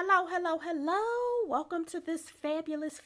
Hello, hello, hello. Welcome to this fabulous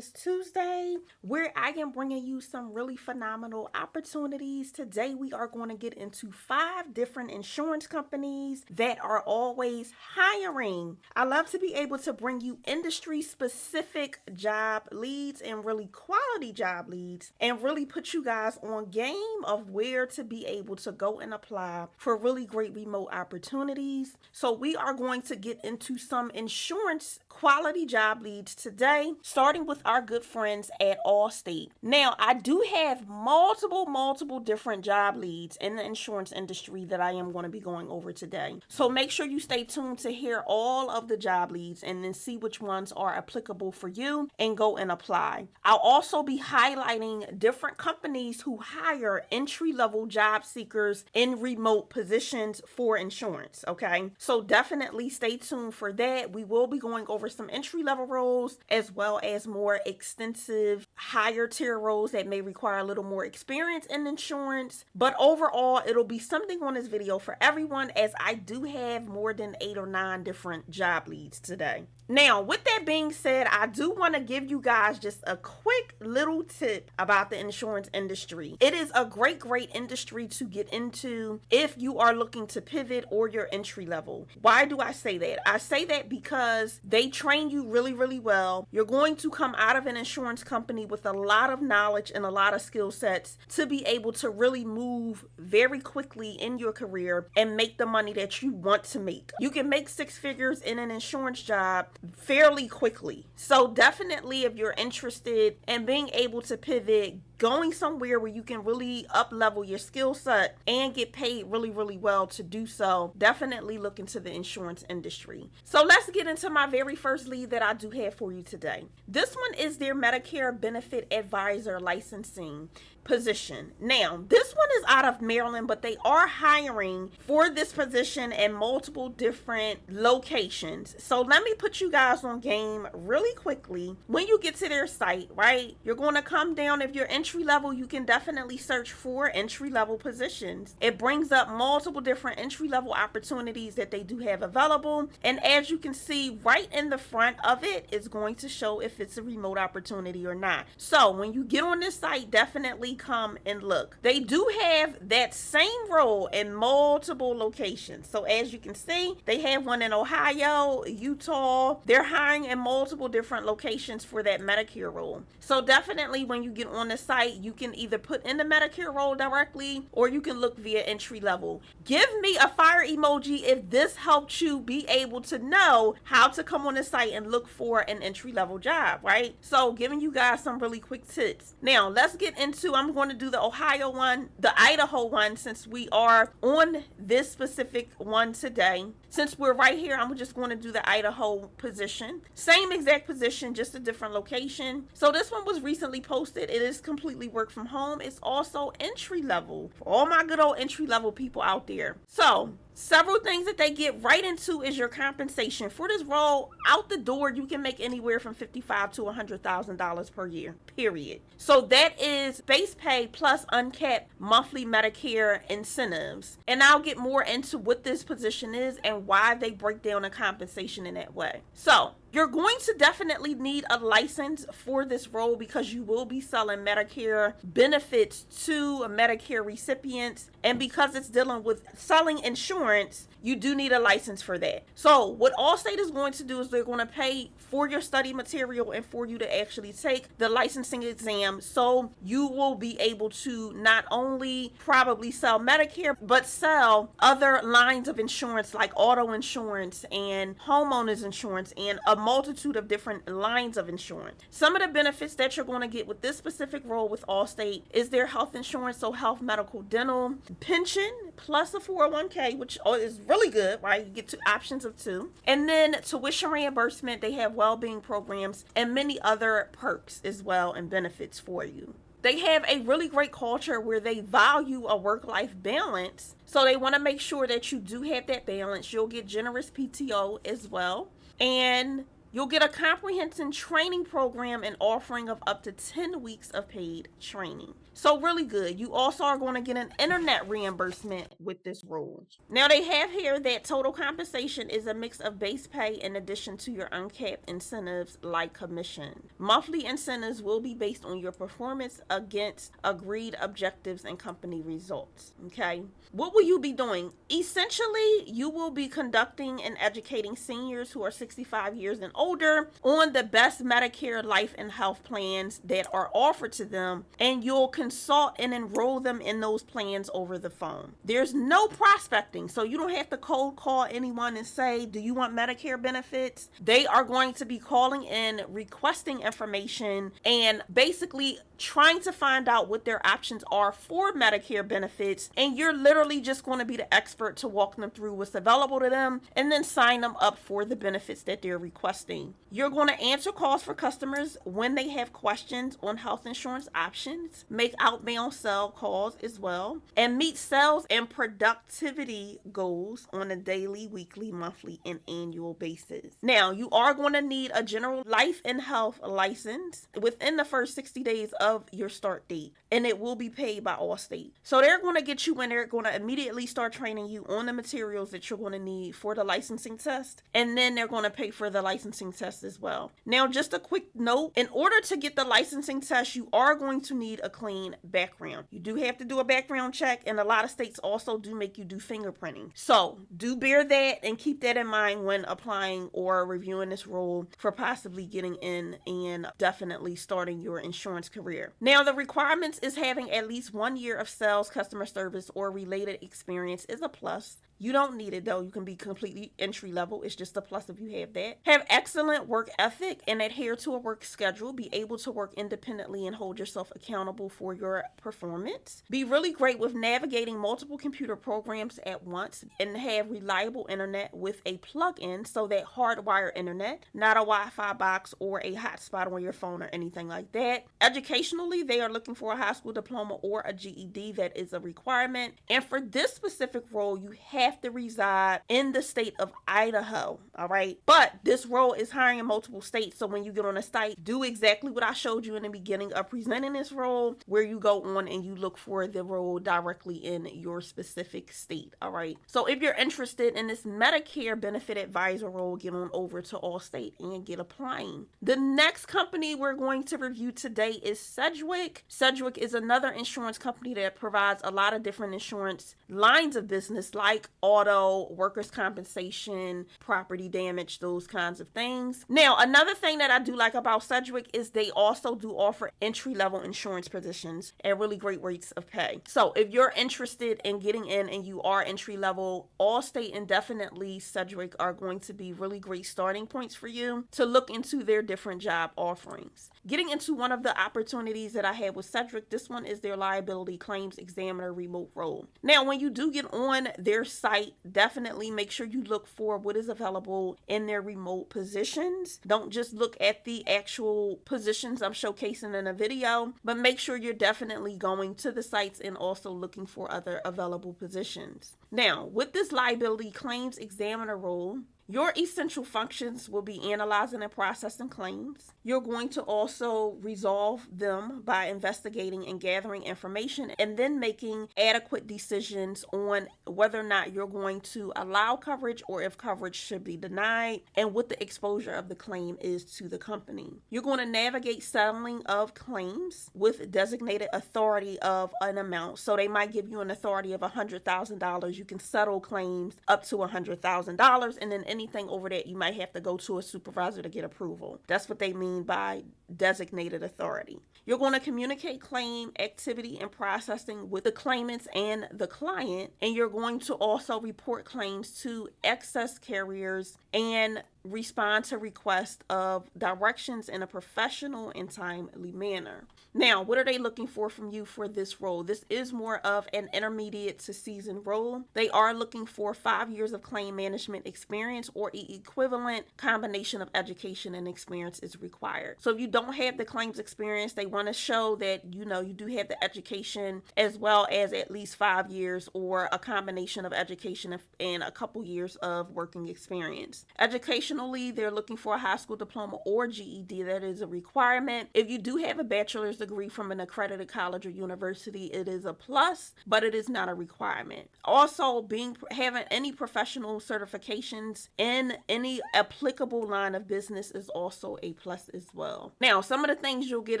Tuesday where I am bringing you some really phenomenal opportunities. Today, we are going to get into 5 different insurance companies that are always hiring. I love to be able to bring you industry specific job leads and really quality job leads and really put you guys on game of where to be able to go and apply for really great remote opportunities. So we are going to get into some insurance quality job leads today, starting with our good friends at Allstate. Now, I do have multiple different job leads in the insurance industry that I am going to be going over today. So make sure you stay tuned to hear all of the job leads and then see which ones are applicable for you and go and apply. I'll also be highlighting different companies who hire entry-level job seekers in remote positions for insurance, okay? So definitely stay tuned for that. We will be going over some entry-level roles as well as more extensive higher tier roles that may require a little more experience in insurance. But overall, it'll be something on this video for everyone, as I do have more than 8 or 9 different job leads today. Now, with that being said, I do want to give you guys just a quick little tip about the insurance industry. It is a great industry to get into if you are looking to pivot or your entry level. Why do I say that? I say that because they train you really well. You're going to come out of an insurance company with a lot of knowledge and a lot of skill sets to be able to really move very quickly in your career and make the money that you want to make. You can make 6 figures in an insurance job fairly quickly. So definitely, if you're interested in being able to pivot, going somewhere where you can really up level your skill set and get paid really well to do so, definitely look into the insurance industry. So let's get into my very first lead that I do have for you today. This one is their Medicare Benefit Advisor licensing position. Now, this one is out of Maryland, but they are hiring for this position in multiple different locations. So let me put you guys on game really quickly. When you get to their site, right, you're going to come down. If you're entry level, you can definitely search for entry level positions. It brings up multiple different entry level opportunities that they do have available. And as you can see, right in the front of it is going to show if it's a remote opportunity or not. So when you get on this site, definitely come and look. They do have that same role in multiple locations. So as you can see, they have one in Ohio, Utah. They're hiring in multiple different locations for that Medicare role. So definitely when you get on the site, you can either put in the Medicare role directly or you can look via entry level. Give me a fire emoji if this helped you be able to know how to come on the site and look for an entry level job, right? So giving you guys some really quick tips. Now let's get into, I'm going to do the Ohio one, the Idaho one, since we are on this specific one today. Since we're right here, I'm just going to do the Idaho position. Same exact position, just a different location. So this one was recently posted. It is completely work from home. It's also entry level for all my good old entry level people out there. So several things that they get right into is your compensation. For this role, out the door, you can make anywhere from $55,000 to $100,000 per year, period. So that is base pay plus uncapped monthly Medicare incentives. And I'll get more into what this position is and why they break down the compensation in that way. So you're going to definitely need a license for this role because you will be selling Medicare benefits to Medicare recipients. And because it's dealing with selling insurance, you do need a license for that. So what Allstate is going to do is they're going to pay for your study material and for you to actually take the licensing exam. So you will be able to not only probably sell Medicare, but sell other lines of insurance like auto insurance and homeowners insurance and a multitude of different lines of insurance. Some of the benefits that you're going to get with this specific role with Allstate is their health insurance, so health, medical, dental, pension, plus a 401k, which is really good, right? You get 2 options of 2. And then tuition reimbursement, they have well-being programs and many other perks as well and benefits for you. They have a really great culture where they value a work-life balance. So they want to make sure that you do have that balance. You'll get generous PTO as well. And you'll get a comprehensive training program and offering of up to 10 weeks of paid training. So really good. You also are going to get an internet reimbursement with this rule. Now they have here that total compensation is a mix of base pay in addition to your uncapped incentives like commission. Monthly incentives will be based on your performance against agreed objectives and company results. Okay. What will you be doing? Essentially, you will be conducting and educating seniors who are 65 years and older on the best Medicare life and health plans that are offered to them, and you'll consult and enroll them in those plans over the phone. There's no prospecting, so you don't have to cold call anyone and say, do you want Medicare benefits? They are going to be calling in, requesting information, and basically trying to find out what their options are for Medicare benefits, and you're literally just going to be the expert to walk them through what's available to them and then sign them up for the benefits that they're requesting. You're going to answer calls for customers when they have questions on health insurance options, make outbound sell calls as well, and meet sales and productivity goals on a daily, weekly, monthly, and annual basis. Now, you are going to need a general life and health license within the first 60 days of your start date, and it will be paid by Allstate. So they're going to get you in, they're going to immediately start training you on the materials that you're going to need for the licensing test, and then they're going to pay for the licensing test as well. Now, just a quick note, in order to get the licensing test, you are going to need a clean background. You do have to do a background check, and a lot of states also do make you do fingerprinting. So do bear that and keep that in mind when applying or reviewing this role for possibly getting in and definitely starting your insurance career. Now, the requirements is having at least 1 year of sales, customer service, or related experience is a plus. You don't need it though. You can be completely entry level. It's just a plus if you have that. Have excellent work ethic and adhere to a work schedule. Be able to work independently and hold yourself accountable for your performance. Be really great with navigating multiple computer programs at once and have reliable internet with a plug-in, so that hardwired internet, not a Wi-Fi box or a hotspot on your phone or anything like that. Educationally, they are looking for a high school diploma or a GED. That is a requirement. And for this specific role, you have to reside in the state of Idaho, all right? But this role is hiring in multiple states, so when you get on a site, do exactly what I showed you in the beginning of presenting this role, where you go on and you look for the role directly in your specific state, all right? So if you're interested in this Medicare benefit advisor role, get on over to Allstate and get applying. The next company we're going to review today is Sedgwick. Sedgwick is another insurance company that provides a lot of different insurance lines of business like auto, workers' compensation, property damage, those kinds of things. Now, another thing that I do like about Sedgwick is they also do offer entry-level insurance positions at really great rates of pay. So if you're interested in getting in and you are entry-level, Allstate and definitely Sedgwick are going to be really great starting points for you to look into their different job offerings. Getting into one of the opportunities that I had with Sedgwick, this one is their liability claims examiner remote role. Now, when you do get on their site, definitely make sure you look for what is available in their remote positions. Don't just look at the actual positions I'm showcasing in a video, but make sure you're definitely going to the sites and also looking for other available positions. Now, with this liability claims examiner role, your essential functions will be analyzing and processing claims. You're going to also resolve them by investigating and gathering information and then making adequate decisions on whether or not you're going to allow coverage or if coverage should be denied and what the exposure of the claim is to the company. You're going to navigate settling of claims with designated authority of an amount. So they might give you an authority of $100,000. You can settle claims up to $100,000, and then anything over that, you might have to go to a supervisor to get approval. That's what they mean by designated authority. You're going to communicate claim activity and processing with the claimants and the client, and you're going to also report claims to excess carriers and respond to requests of directions in a professional and timely manner. Now, what are they looking for from you for this role? This is more of an intermediate to seasoned role. They are looking for 5 years of claim management experience or equivalent combination of education and experience is required. So if you don't don't have the claims experience, they want to show that, you do have the education as well as at least 5 years or a combination of education and a couple years of working experience. Educationally, they're looking for a high school diploma or GED. That is a requirement. If you do have a bachelor's degree from an accredited college or university, it is a plus, but it is not a requirement. Also, having any professional certifications in any applicable line of business is also a plus as well. Now, some of the things you'll get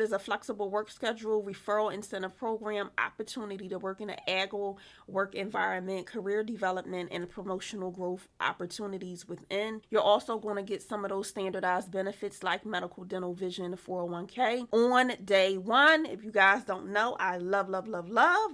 is a flexible work schedule, referral incentive program, opportunity to work in an agile work environment, career development, and promotional growth opportunities within. You're also going to get some of those standardized benefits like medical, dental, vision, 401k on day one. If you guys don't know, I love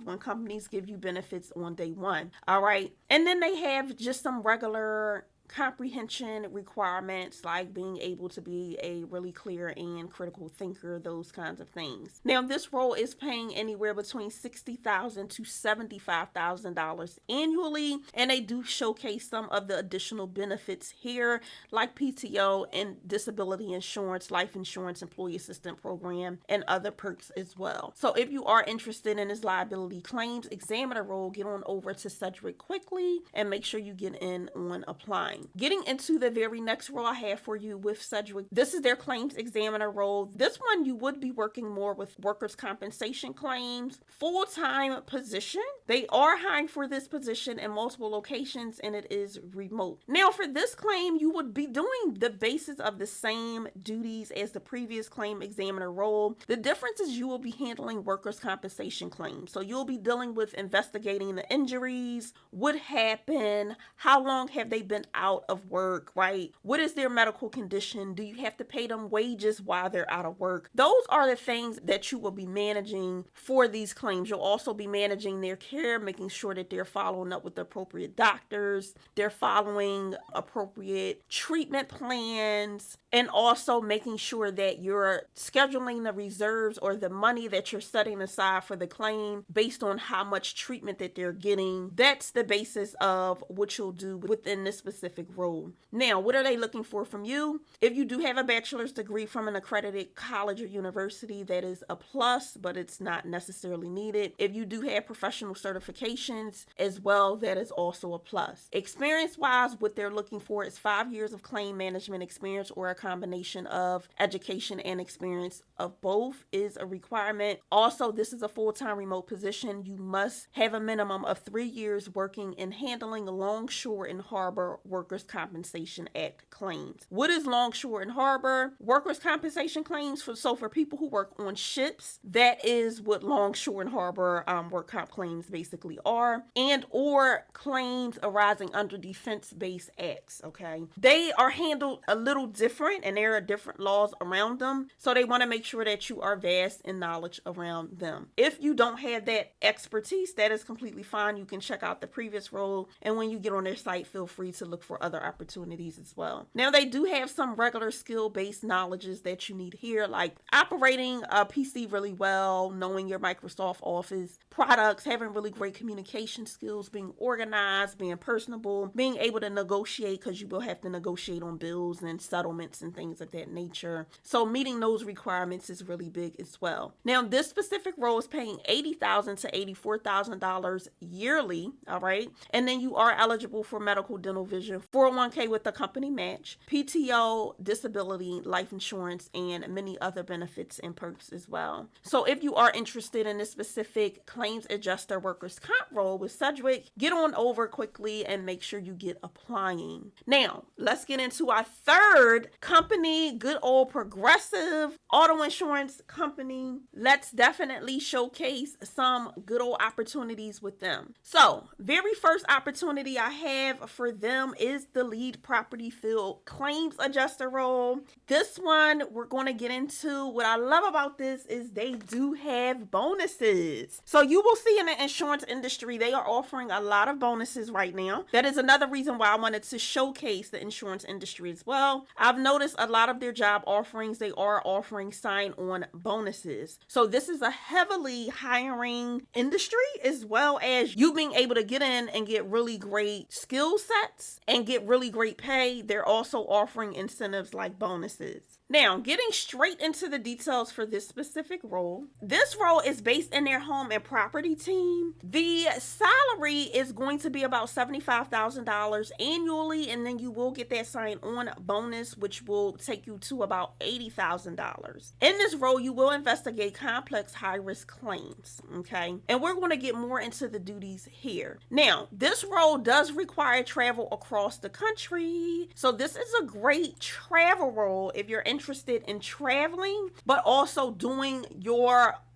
when companies give you benefits on day one. All right. And then they have just some regular comprehension requirements like being able to be a really clear and critical thinker, those kinds of things. Now, this role is paying anywhere between $60,000 to $75,000 annually, and they do showcase some of the additional benefits here like PTO and disability insurance, life insurance, employee assistance program, and other perks as well. So if you are interested in this liability claims examiner role, get on over to Sedgwick quickly and make sure you get in on applying. Getting into the very next role I have for you with Sedgwick, this is their claims examiner role. This one you would be working more with workers' compensation claims, full-time position. They are hiring for this position in multiple locations and it is remote. Now for this claim, you would be doing the basis of the same duties as the previous claim examiner role. The difference is you will be handling workers' compensation claims. So you'll be dealing with investigating the injuries, what happened, how long have they been out of work, right? What is their medical condition? Do you have to pay them wages while they're out of work? Those are the things that you will be managing for these claims. You'll also be managing their care, making sure that they're following up with the appropriate doctors, they're following appropriate treatment plans, and also making sure that you're scheduling the reserves or the money that you're setting aside for the claim based on how much treatment that they're getting. That's the basis of what you'll do within this specific role. Now, what are they looking for from you? If you do have a bachelor's degree from an accredited college or university, that is a plus, but it's not necessarily needed. If you do have professional certifications as well, that is also a plus. Experience-wise, what they're looking for is 5 years of claim management experience or a combination of education and experience of both is a requirement. Also, this is a full-time remote position. You must have a minimum of 3 years working in handling longshore and harbor Workers' Compensation Act claims. What is longshore and harbor? Workers' compensation claims for people who work on ships. That is what longshore and harbor work comp claims basically are, and or claims arising under defense-based acts. Okay, they are handled a little different, and there are different laws around them. So they want to make sure that you are vast in knowledge around them. If you don't have that expertise, that is completely fine. You can check out the previous role, and when you get on their site, feel free to look for other opportunities as well. Now, they do have some regular skill-based knowledges that you need here, like operating a PC really well, knowing your Microsoft Office products, having really great communication skills, being organized, being personable, being able to negotiate, because you will have to negotiate on bills and settlements and things of that nature. So meeting those requirements is really big as well. Now, this specific role is paying $80,000 to $84,000 yearly, all right? And then you are eligible for medical, dental, vision, 401k with the company match, PTO, disability, life insurance, and many other benefits and perks as well. So if you are interested in this specific claims adjuster workers comp role with Sedgwick, get on over quickly and make sure you get applying. Now, let's get into our third company, good old Progressive auto insurance company. Let's definitely showcase some good old opportunities with them. So, very first opportunity I have for them is the lead property field claims adjuster role. This one we're going to get into. What I love about this is they do have bonuses. So you will see in the insurance industry, they are offering a lot of bonuses right now. That is another reason why I wanted to showcase the insurance industry as well. I've noticed a lot of their job offerings, they are offering sign-on bonuses. So this is a heavily hiring industry, as well as you being able to get in and get really great skill sets and get really great pay. They're also offering incentives like bonuses. Now, getting straight into the details for this specific role. This role is based in their home and property team. The salary is going to be about $75,000 annually, and then you will get that sign-on bonus, which will take you to about $80,000. In this role, you will investigate complex high-risk claims, okay? And we're going to get more into the duties here. Now, this role does require travel across the country, so this is a great travel role if you're interested in traveling, but also doing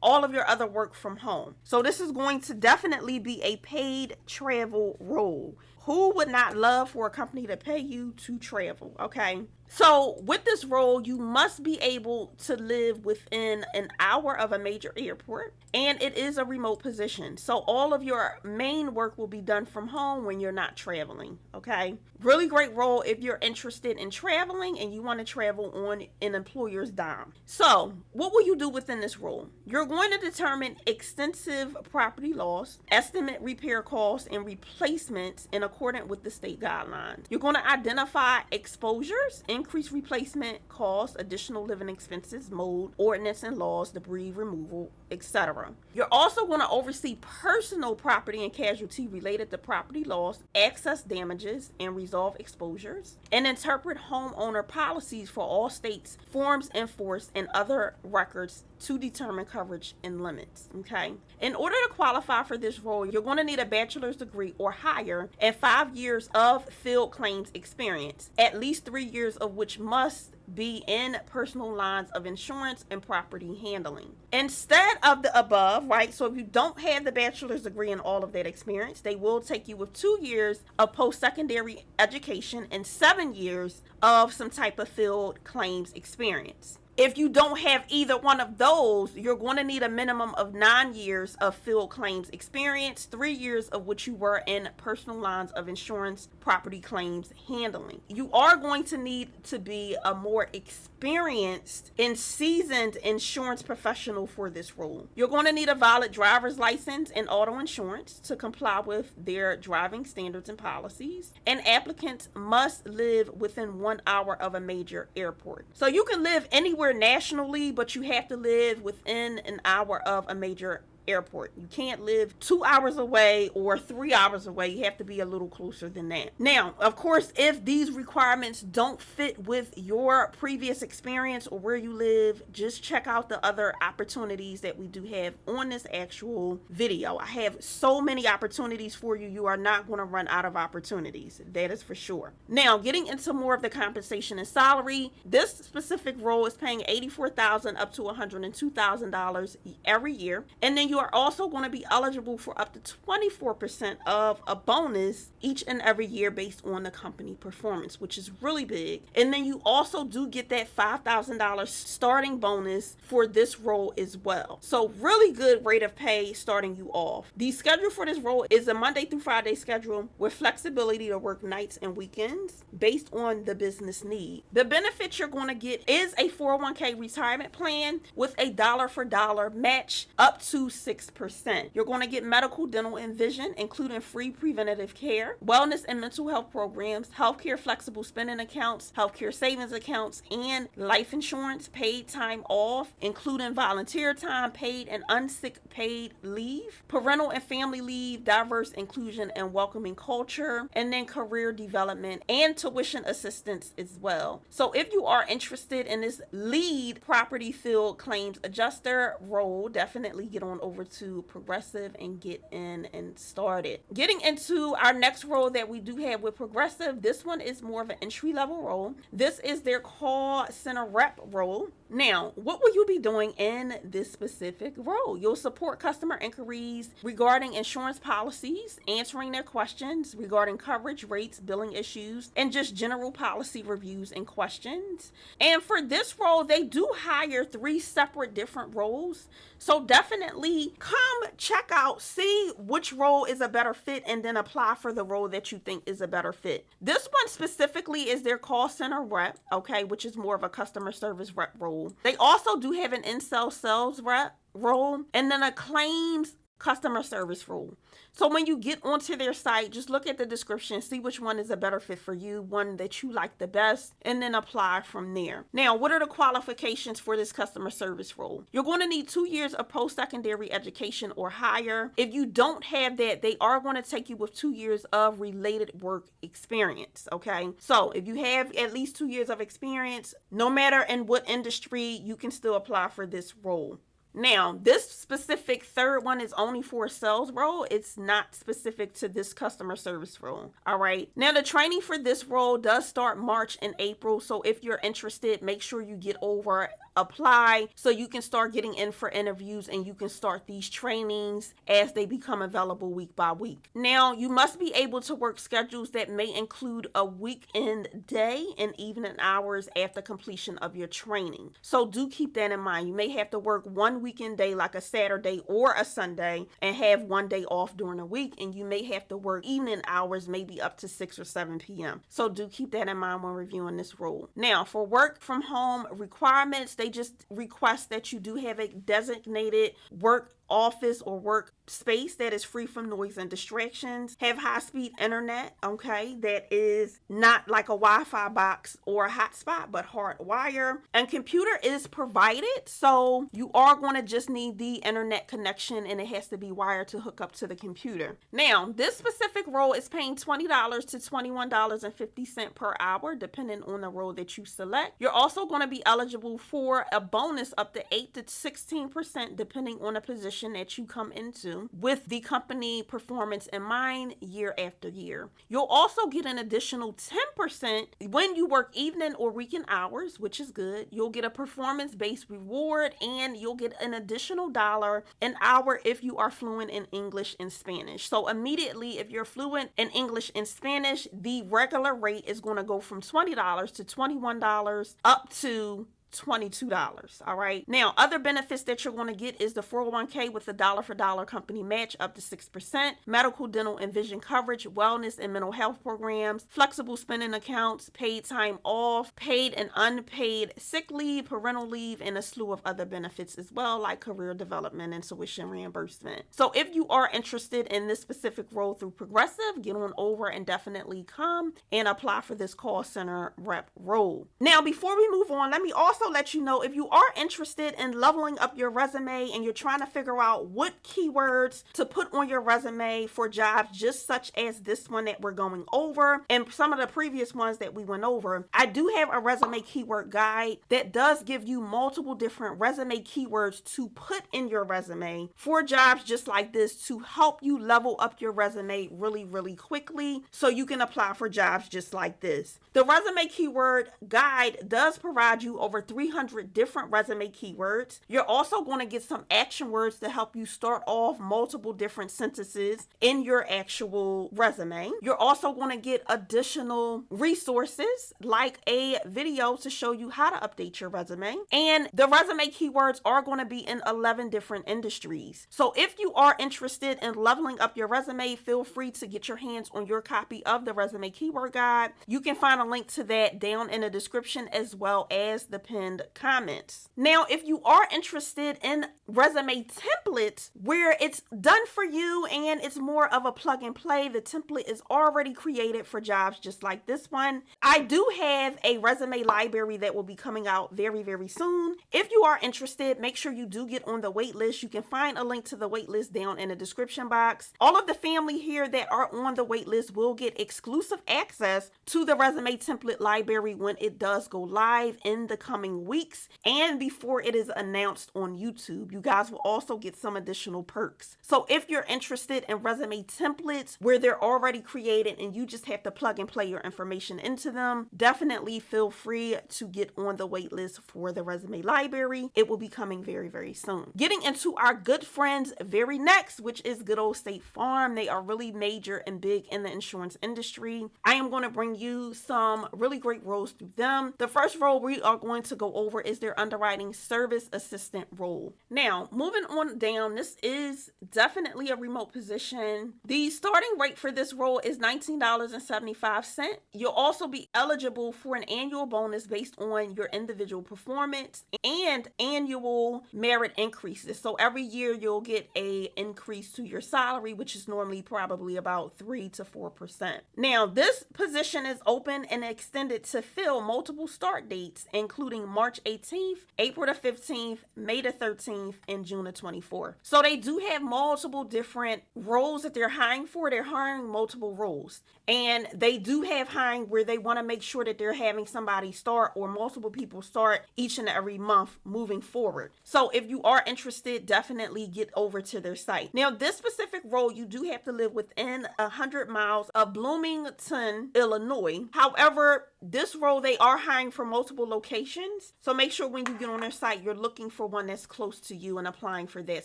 all of your other work from home. So this is going to definitely be a paid travel role. Who would not love for a company to pay you to travel, okay? So with this role, you must be able to live within an hour of a major airport, and it is a remote position. So all of your main work will be done from home when you're not traveling, okay? Really great role if you're interested in traveling and you want to travel on an employer's dime. So what will you do within this role? You're going to determine extensive property loss, estimate repair costs and replacements in accordance with the state guidelines. You're going to identify exposures, increase replacement costs, additional living expenses, mold, ordinance and laws, debris removal, etc. You're also going to oversee personal property and casualty related to property loss, excess damages, and resolve exposures, and interpret homeowner policies for all states, forms enforced, and other records to determine coverage and limits, okay? In order to qualify for this role, you're going to need a bachelor's degree or higher and 5 years of field claims experience, at least 3 years of which must be in personal lines of insurance and property handling. Instead of the above, right, so if you don't have the bachelor's degree and all of that experience, they will take you with 2 years of post-secondary education and 7 years of some type of field claims experience. If you don't have either one of those, you're going to need a minimum of 9 years of field claims experience, 3 years of which you were in personal lines of insurance, property claims handling. You are going to need to be a more experienced and seasoned insurance professional for this role. You're going to need a valid driver's license and auto insurance to comply with their driving standards and policies. And applicants must live within 1 hour of a major airport. So you can live anywhere nationally, but you have to live within an hour of a major airport. You can't live 2 hours away or 3 hours away. You have to be a little closer than that. Now, of course, if these requirements don't fit with your previous experience or where you live, just check out the other opportunities that we do have on this actual video. I have so many opportunities for you. You are not going to run out of opportunities. That is for sure. Now, getting into more of the compensation and salary, this specific role is paying $84,000 up to $102,000 every year. And then you are also going to be eligible for up to 24% of a bonus each and every year based on the company performance, which is really big. And then you also do get that $5,000 starting bonus for this role as well. So really good rate of pay starting you off. The schedule for this role is a Monday through Friday schedule with flexibility to work nights and weekends based on the business need. The benefits you're going to get is a 401k retirement plan with a dollar for dollar match up to 6%. You're going to get medical, dental, and vision, including free preventative care, wellness and mental health programs, healthcare flexible spending accounts, healthcare savings accounts, and life insurance, paid time off, including volunteer time, paid and unsick paid leave, parental and family leave, diverse inclusion and welcoming culture, and then career development and tuition assistance as well. So if you are interested in this lead property field claims adjuster role, definitely get on over to Progressive and get in and started. Getting into our next role that we do have with Progressive, this one is more of an entry level role. This is their call center rep role. Now, what will you be doing in this specific role? You'll support customer inquiries regarding insurance policies, answering their questions regarding coverage rates, billing issues, and just general policy reviews and questions. And for this role, they do hire 3 separate different roles. So definitely come check out, see which role is a better fit, and then apply for the role that you think is a better fit. This one specifically is their call center rep, okay, which is more of a customer service rep role. They also do have an in-sell sales rep role and then a claims customer service role. So when you get onto their site, just look at the description, see which one is a better fit for you, one that you like the best, and then apply from there. Now, what are the qualifications for this customer service role? You're going to need 2 years of post-secondary education or higher. If you don't have that, they are going to take you with 2 years of related work experience, okay? So if you have at least 2 years of experience, no matter in what industry, you can still apply for this role. Now, this specific third one is only for a sales role. It's not specific to this customer service role. All right. Now, the training for this role does start March and April. So if you're interested, make sure you get over, apply so you can start getting in for interviews and you can start these trainings as they become available week by week. Now, you must be able to work schedules that may include a weekend day and evening hours after completion of your training. So do keep that in mind. You may have to work one weekend day like a Saturday or a Sunday and have one day off during the week, and you may have to work evening hours, maybe up to 6 or 7 p.m. So do keep that in mind when reviewing this role. Now, for work from home requirements, they just request that you do have a designated work office or work space that is free from noise and distractions, have high-speed internet, okay, that is not like a Wi-Fi box or a hotspot, but hardwire, and computer is provided, so you are going to just need the internet connection and it has to be wired to hook up to the computer. Now, this specific role is paying $20 to $21.50 per hour, depending on the role that you select. You're also going to be eligible for a bonus up to 8 to 16%, depending on the position that you come into, with the company performance in mind year after year. You'll also get an additional 10% when you work evening or weekend hours, which is good. You'll get a performance-based reward and you'll get an additional $1 an hour if you are fluent in English and Spanish. So immediately, if you're fluent in English and Spanish, the regular rate is going to go from $20 to $21 up to $22. All right. Now, other benefits that you're going to get is the 401k with a dollar-for-dollar company match up to 6%, medical, dental, and vision coverage, wellness and mental health programs, flexible spending accounts, paid time off, paid and unpaid sick leave, parental leave, and a slew of other benefits as well, like career development and tuition reimbursement. So if you are interested in this specific role through Progressive, get on over and definitely come and apply for this call center rep role. Now, before we move on, let me also let you know, if you are interested in leveling up your resume and you're trying to figure out what keywords to put on your resume for jobs just such as this one that we're going over and some of the previous ones that we went over, I do have a resume keyword guide that does give you multiple different resume keywords to put in your resume for jobs just like this to help you level up your resume really, really quickly so you can apply for jobs just like this. The resume keyword guide does provide you over 300 different resume keywords. You're also going to get some action words to help you start off multiple different sentences in your actual resume. You're also going to get additional resources like a video to show you how to update your resume. And the resume keywords are going to be in 11 different industries. So if you are interested in leveling up your resume, feel free to get your hands on your copy of the resume keyword guide. You can find a link to that down in the description as well as the pinned comments. Now, if you are interested in resume templates where it's done for you and it's more of a plug and play, the template is already created for jobs just like this one. I do have a resume library that will be coming out very, very soon. If you are interested, make sure you do get on the wait list. You can find a link to the wait list down in the description box. All of the family here that are on the wait list will get exclusive access to the resume template library when it does go live in the coming coming weeks and before it is announced on YouTube. You guys will also get some additional perks. So if you're interested in resume templates where they're already created and you just have to plug and play your information into them, definitely feel free to get on the wait list for the resume library. It will be coming very, very soon. Getting into our good friends very next, which is good old State Farm. They are really major and big in the insurance industry. I am going to bring you some really great roles through them. The first role we are going to go over is their underwriting service assistant role. Now, moving on down, this is definitely a remote position. The starting rate for this role is $19.75. You'll also be eligible for an annual bonus based on your individual performance and annual merit increases. So every year you'll get an increase to your salary, which is normally probably about 3 to 4%. Now, this position is open and extended to fill multiple start dates, including March 18th, April the 15th, May the 13th, and June the 24th. So they do have multiple different roles that they're hiring for. They're hiring multiple roles. And they do have hiring where they want to make sure that they're having somebody start or multiple people start each and every month moving forward. So if you are interested, definitely get over to their site. Now, this specific role, you do have to live within 100 miles of Bloomington, Illinois. However, this role, they are hiring for multiple locations. So make sure when you get on their site, you're looking for one that's close to you and applying for that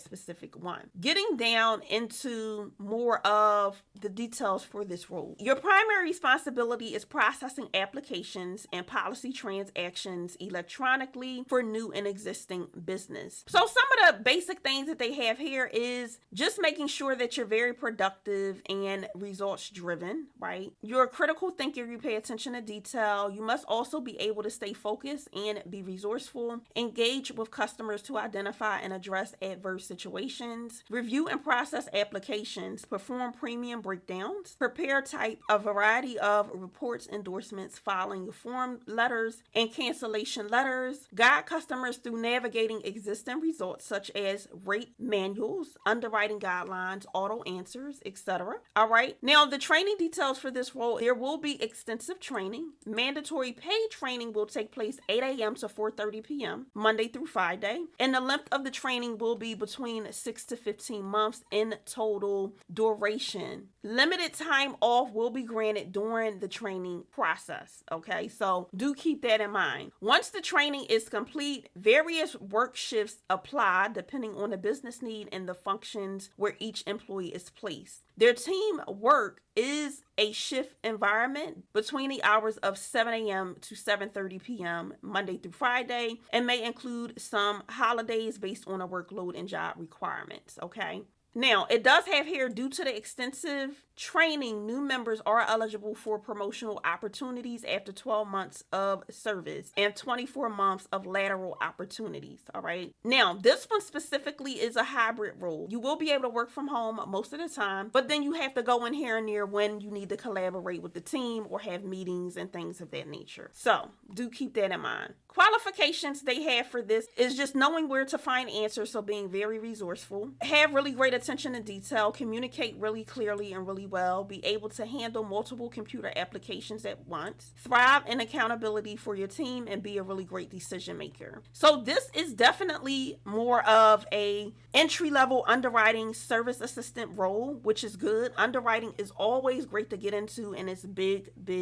specific one. Getting down into more of the details for this role. Your primary responsibility is processing applications and policy transactions electronically for new and existing business. So some of the basic things that they have here is just making sure that you're very productive and results driven, right? You're a critical thinker. You pay attention to detail. You must also be able to stay focused and be resourceful. Engage with customers to identify and address adverse situations. Review and process applications. Perform premium breakdowns. Prepare, type a variety of reports, endorsements, filing form letters, and cancellation letters. Guide customers through navigating existing results such as rate manuals, underwriting guidelines, auto answers, etc. All right. Now, the training details for this role, there will be extensive training. Mandatory paid training will take place 8 a.m. to 4:30 p.m. Monday through Friday. And the length of the training will be between 6 to 15 months in total duration. Limited time off will be granted during the training process. Okay, so do keep that in mind. Once the training is complete, various work shifts apply depending on the business need and the functions where each employee is placed. Their team work is a shift environment between the hours of 7 a.m. to 7:30 p.m. Monday through Friday, and may include some holidays based on a workload and job requirements. Okay. Now, it does have here, due to the extensive training, new members are eligible for promotional opportunities after 12 months of service and 24 months of lateral opportunities. All right. Now, this one specifically is a hybrid role. You will be able to work from home most of the time, but then you have to go in here and there when you need to collaborate with the team or have meetings and things of that nature. So do keep that in mind. Qualifications they have for this is just knowing where to find answers, so being very resourceful, have really great attention to detail, communicate really clearly and really well, be able to handle multiple computer applications at once, thrive in accountability for your team, and be a really great decision maker. So this is definitely more of a entry-level underwriting service assistant role, which is good. Underwriting is always great to get into, and it's big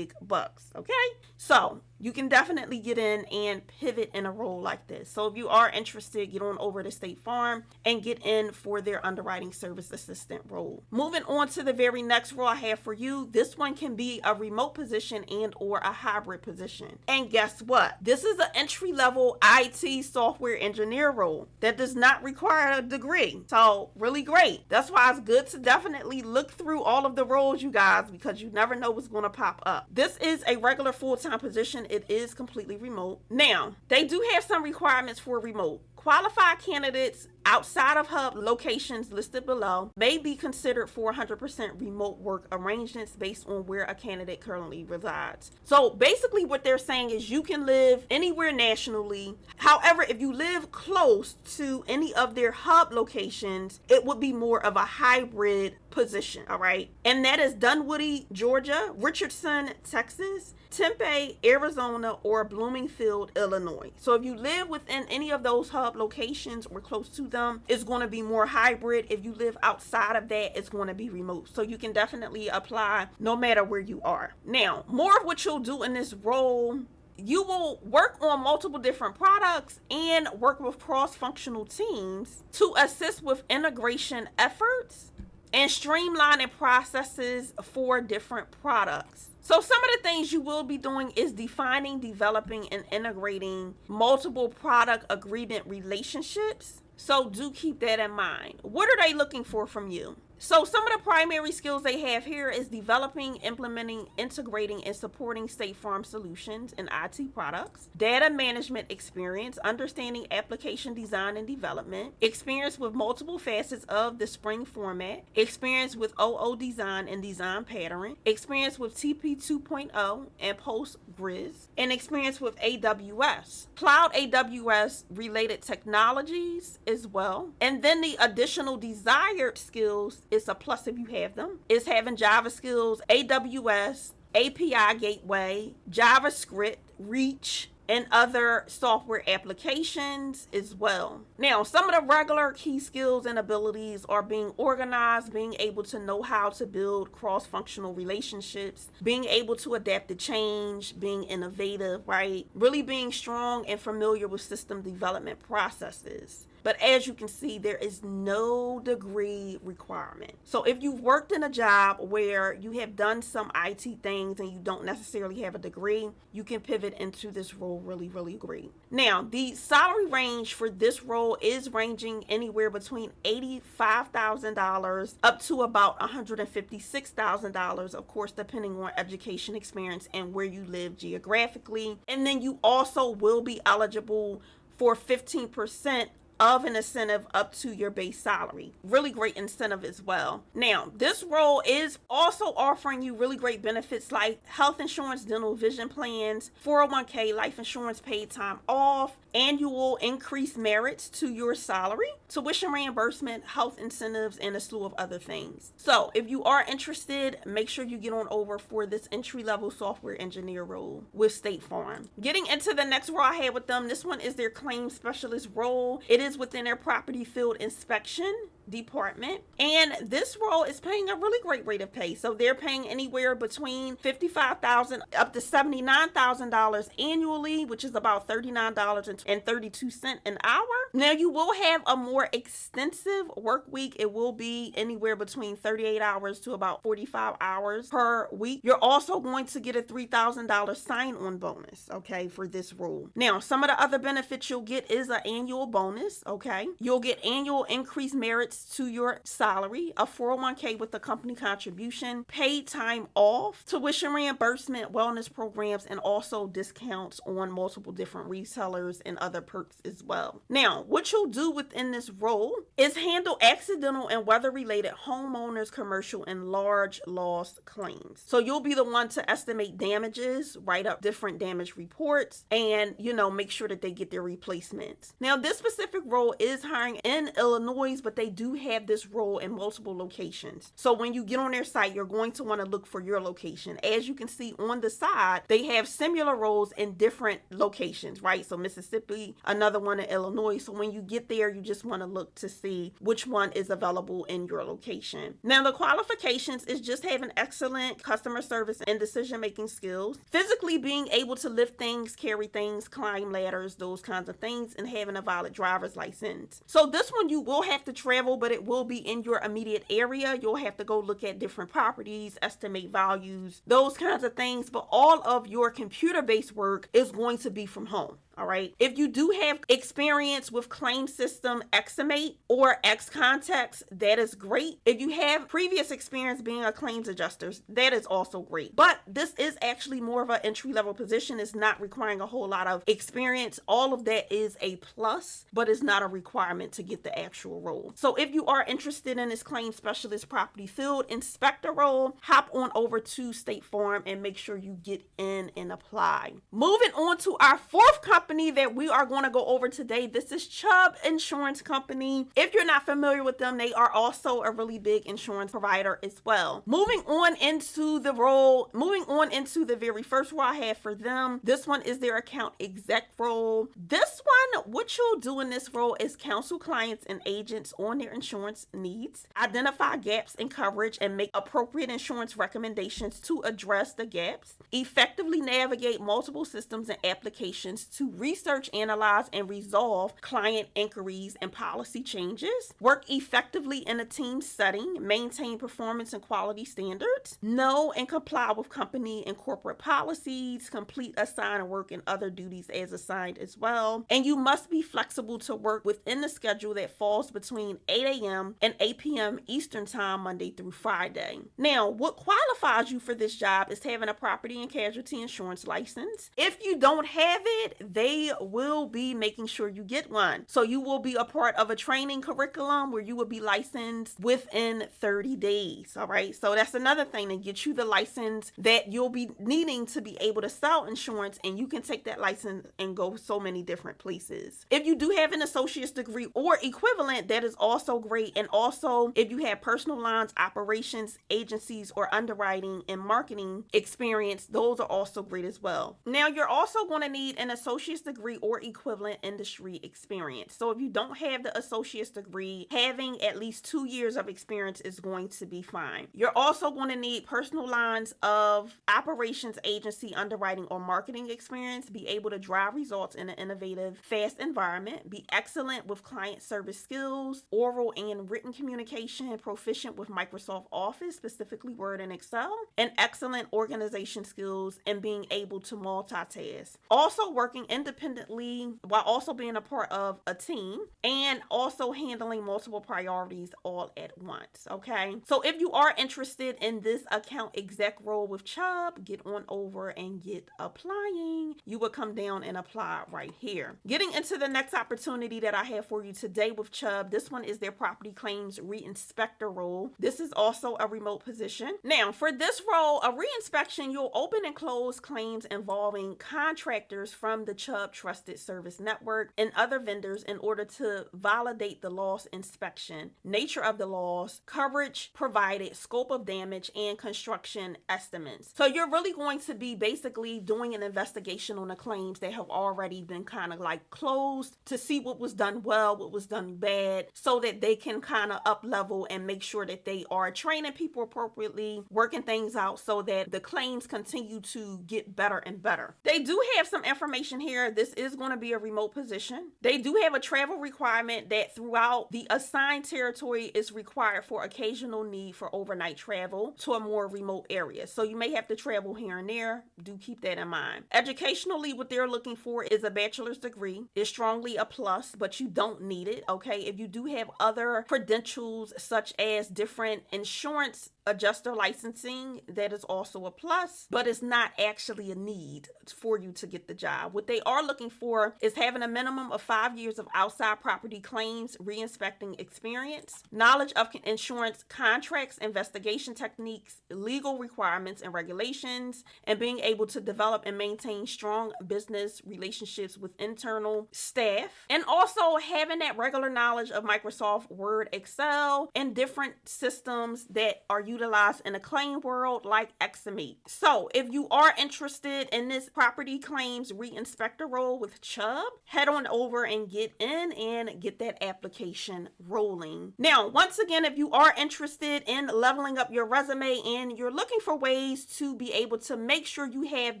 bucks. Okay, so you can definitely get in and pivot in a role like this. So if you are interested, get on over to State Farm and get in for their underwriting service assistant role. Moving on to the very next role I have for you. This one can be a remote position and or a hybrid position. And guess what? This is an entry-level IT software engineer role that does not require a degree. So really great. That's why it's good to definitely look through all of the roles, you guys, because you never know what's going to pop up. This is a regular full-time position. It is completely remote. Now, they do have some requirements for remote. Qualified candidates outside of hub locations listed below may be considered for 100% remote work arrangements based on where a candidate currently resides. So basically what they're saying is you can live anywhere nationally. However, if you live close to any of their hub locations, it would be more of a hybrid position, all right? And that is Dunwoody, Georgia, Richardson, Texas, Tempe, Arizona, or Bloomingfield, Illinois. So if you live within any of those hub locations or close to them, it's going to be more hybrid. If you live outside of that, it's going to be remote. So you can definitely apply no matter where you are. Now, more of what you'll do in this role, you will work on multiple different products and work with cross-functional teams to assist with integration efforts and streamlining processes for different products. So some of the things you will be doing is defining, developing, and integrating multiple product agreement relationships. So do keep that in mind. What are they looking for from you? So some of the primary skills they have here is developing, implementing, integrating, and supporting State Farm solutions and IT products, data management experience, understanding application design and development, experience with multiple facets of the Spring format, experience with OO design and design pattern, experience with TP 2.0 and Postgres, and experience with AWS, cloud AWS related technologies as well. And then the additional desired skills, it's a plus if you have them, is having Java skills, AWS, API gateway, JavaScript, Reach, and other software applications as well. Now, some of the regular key skills and abilities are being organized, being able to know how to build cross-functional relationships, being able to adapt to change, being innovative, right? Really being strong and familiar with system development processes. But as you can see, there is no degree requirement. So if you've worked in a job where you have done some IT things and you don't necessarily have a degree, you can pivot into this role really great. Now, the salary range for this role is ranging anywhere between $85,000 up to about $156,000, of course, depending on education experience and where you live geographically. And then you also will be eligible for 15% of an incentive up to your base salary. Really great incentive as well. Now, this role is also offering you really great benefits like health insurance, dental vision plans, 401k, life insurance, paid time off, annual increased merits to your salary, tuition reimbursement, health incentives, and a slew of other things. So if you are interested, make sure you get on over for this entry-level software engineer role with State Farm. Getting into the next role I had with them, this one is their claims specialist role. It is within their property field inspection department, and this role is paying a really great rate of pay. So they're paying anywhere between $55,000 up to $79,000 annually, which is about $39.32 an hour. Now you will have a more extensive work week. It will be anywhere between 38 hours to about 45 hours per week. You're also going to get a $3,000 sign-on bonus, okay, for this role. Now, some of the other benefits you'll get is an annual bonus, okay? You'll get annual increased merits to your salary, a 401k with a company contribution, paid time off, tuition reimbursement, wellness programs, and also discounts on multiple different resellers and other perks as well. Now, what you'll do within this role is handle accidental and weather-related homeowners, commercial, and large loss claims. So you'll be the one to estimate damages, write up different damage reports, and, make sure that they get their replacements. Now, this specific role is hiring in Illinois, but they do have this role in multiple locations. So when you get on their site, you're going to want to look for your location. As you can see on the side, they have similar roles in different locations, right? So Mississippi, another one in Illinois. So when you get there, you just want to look to see which one is available in your location. Now, the qualifications is just having excellent customer service and decision-making skills, physically being able to lift things, carry things, climb ladders, those kinds of things, and having a valid driver's license. So this one you will have to travel, but it will be in your immediate area. You'll have to go look at different properties, estimate values, those kinds of things, but all of your computer-based work is going to be from home. All right. If you do have experience with claim system Xmate or Xcontext, that is great. If you have previous experience being a claims adjuster, that is also great. But this is actually more of an entry-level position. It's not requiring a whole lot of experience. All of that is a plus, but it's not a requirement to get the actual role. So if you are interested in this claim specialist property field inspector role, hop on over to State Farm and make sure you get in and apply. Moving on to our fourth company that we are going to go over today. This is Chubb Insurance Company. If you're not familiar with them, they are also a really big insurance provider as well. Moving on into the very first role I have for them. This one is their account exec role. This one, what you'll do in this role is counsel clients and agents on their insurance needs, identify gaps in coverage and make appropriate insurance recommendations to address the gaps, effectively navigate multiple systems and applications to research, analyze, and resolve client inquiries and policy changes, work effectively in a team setting, maintain performance and quality standards, know and comply with company and corporate policies, complete assigned work and other duties as assigned as well. And you must be flexible to work within the schedule that falls between 8 a.m. and 8 p.m. Eastern Time, Monday through Friday. Now, what qualifies you for this job is having a property and casualty insurance license. If you don't have it, they will be making sure you get one. So you will be a part of a training curriculum where you will be licensed within 30 days. All right. So that's another thing to get you the license that you'll be needing to be able to sell insurance, and you can take that license and go so many different places. If you do have an associate's degree or equivalent, that is also great. And also, if you have personal lines, operations, agencies, or underwriting and marketing experience, those are also great as well. Now, you're also going to need an associate's degree or equivalent industry experience. So if you don't have the associate's degree, having at least 2 years of experience is going to be fine. You're also going to need personal lines of operations, agency, underwriting, or marketing experience, be able to drive results in an innovative, fast environment, be excellent with client service skills, oral and written communication, proficient with Microsoft Office, specifically Word and Excel, and excellent organization skills and being able to multitask. Also working independently while also being a part of a team and also handling multiple priorities all at once. Okay. So if you are interested in this account exec role with Chubb, get on over and get applying. You will come down and apply right here. Getting into the next opportunity that I have for you today with Chubb, this one is their property claims re-inspector role. This is also a remote position. Now, for this role, a re-inspection, you'll open and close claims involving contractors from the Chubb Trusted Service Network and other vendors in order to validate the loss inspection, nature of the loss, coverage provided, scope of damage, and construction estimates. So you're really going to be basically doing an investigation on the claims that have already been kind of like closed to see what was done well, what was done bad, so that they can kind of up level and make sure that they are training people appropriately, working things out so that the claims continue to get better and better. They do have some information here. This is going to be a remote position. They do have a travel requirement that throughout the assigned territory is required for occasional need for overnight travel to a more remote area. So you may have to travel here and there. Do keep that in mind. Educationally, what they're looking for is a bachelor's degree. It's strongly a plus, but you don't need it. Okay. If you do have other credentials such as different insurance adjuster licensing, that is also a plus, but it's not actually a need for you to get the job. What they are looking for is having a minimum of 5 years of outside property claims re-inspecting experience, knowledge of insurance contracts, investigation techniques, legal requirements and regulations, and being able to develop and maintain strong business relationships with internal staff, and also having that regular knowledge of Microsoft Word, Excel, and different systems that are utilized in the claim world like Estimate. So if you are interested in this property claims re-inspector role with Chubb, head on over and get in and get that application rolling. Now, once again, if you are interested in leveling up your resume and you're looking for ways to be able to make sure you have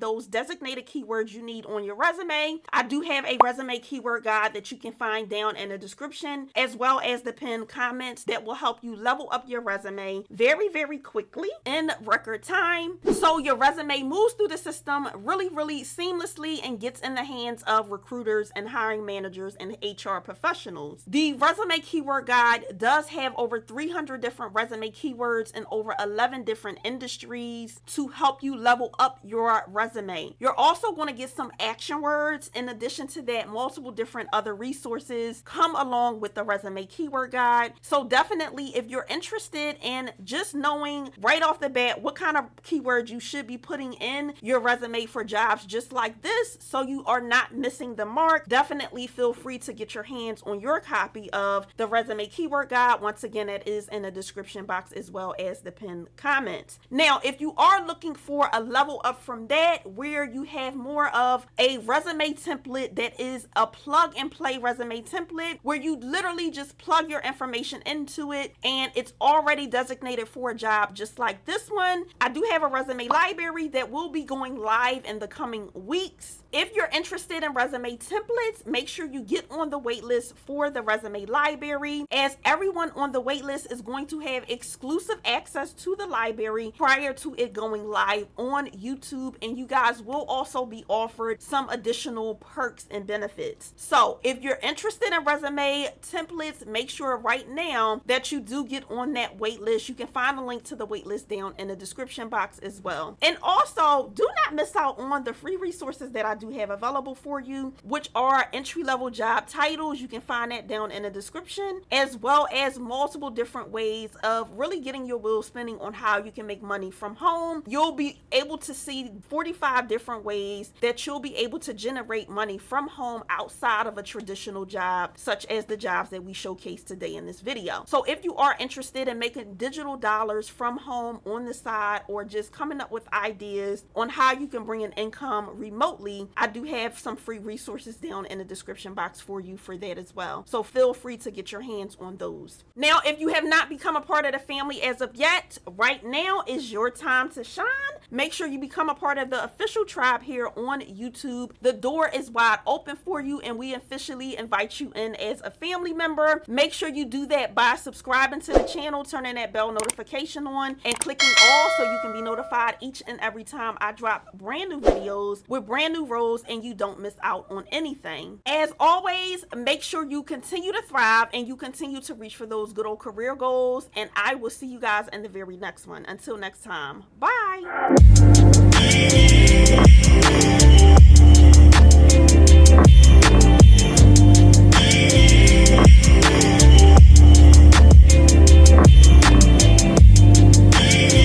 those designated keywords you need on your resume, I do have a resume keyword guide that you can find down in the description, as well as the pinned comments that will help you level up your resume very, very quickly in record time, so your resume moves through the system really seamlessly and gets in the hands of recruiters and hiring managers and HR professionals. The resume keyword guide does have over 300 different resume keywords in over 11 different industries to help you level up your resume. You're also going to get some action words. In addition to that, multiple different other resources come along with the resume keyword keyword guide. So definitely, if you're interested in just knowing right off the bat what kind of keywords you should be putting in your resume for jobs just like this, so you are not missing the mark, definitely feel free to get your hands on your copy of the resume keyword guide. Once again, that is in the description box as well as the pinned comments. Now, if you are looking for a level up from that, where you have more of a resume template that is a plug and play resume template, where you literally just plug your information into it and it's already designated for a job just like this one, I do have a resume library that will be going live in the coming weeks. If you're interested in resume templates, make sure you get on the waitlist for the resume library, as everyone on the waitlist is going to have exclusive access to the library prior to it going live on YouTube, and you guys will also be offered some additional perks and benefits. So if you're interested in resume templates, make sure right now that you do get on that waitlist. You can find a link to the waitlist down in the description box as well. And also, do not miss out on the free resources that I do have available for you, which are entry-level job titles. You can find that down in the description, as well as multiple different ways of really getting your wheels spinning on how you can make money from home. You'll be able to see 45 different ways that you'll be able to generate money from home outside of a traditional job, such as the jobs that we showcase today in this video. So if you are interested in making digital dollars from home on the side, or just coming up with ideas on how you can bring an income remotely, I do have some free resources down in the description box for you for that as well. So feel free to get your hands on those. Now, if you have not become a part of the family as of yet, right now is your time to shine. Make sure you become a part of the official tribe here on YouTube. The door is wide open for you, and we officially invite you in as a family member. Make sure you do that by subscribing to the channel, turning that bell notification on, and clicking all so you can be notified each and every time I drop brand new videos with brand new roles and you don't miss out on anything. As always, make sure you continue to thrive and you continue to reach for those good old career goals, and I will see you guys in the very next one. Until next time, bye.